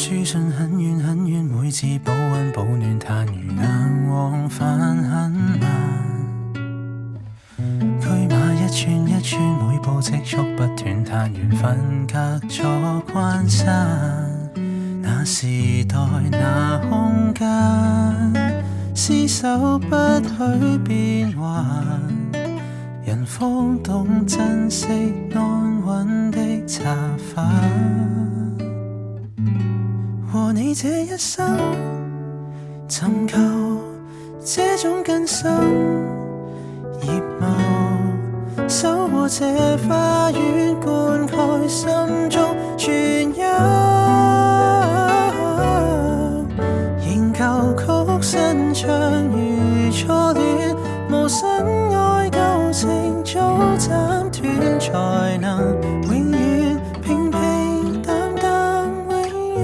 書信很遠很遠，每次保溫保暖，但如眼往返很慢。驅馬一串一串，每步積蓄不斷，但緣分隔咗關山。那時代那空間，廝守不許變幻，人方懂珍惜安穩的茶飯。和你這一生，尋求這種更深業務，守護這花園，灌溉心中存有。仍舊曲新唱如初戀，無新愛舊情早斬斷，才能永遠平平淡淡永遠。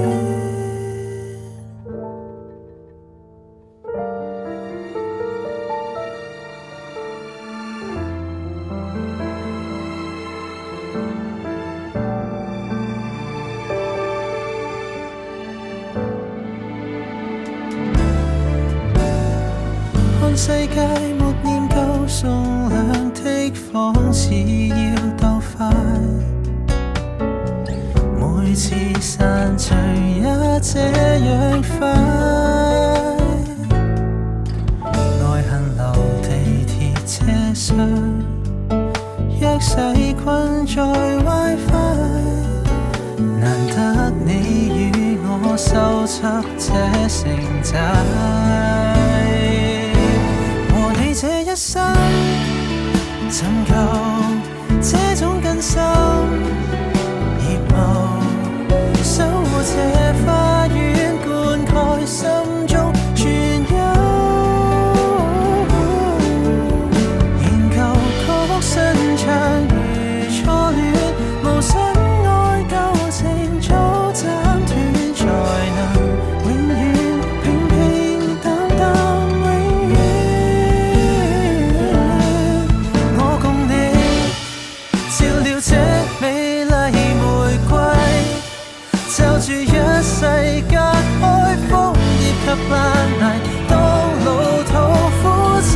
世界沒念舊送兩的仿似要鬥快，每次散聚也這樣快。愛恨留地鐵車廂，若細困在 WiFi， 難得你與我收葺這城寨。這一生尋求這種更深業務，守護這花園，灌溉心中存有。仍舊曲新唱如初戀，無新愛舊情早斬斷，才能永遠平平淡淡永遠。這美麗玫瑰，就住一世隔開楓葉及爛泥，當老土夫仔。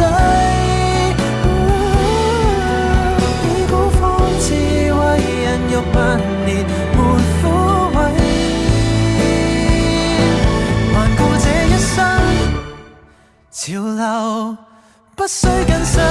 以古方智慧，人欲萬年沒枯萎，環顧這一生，潮流不需跟上。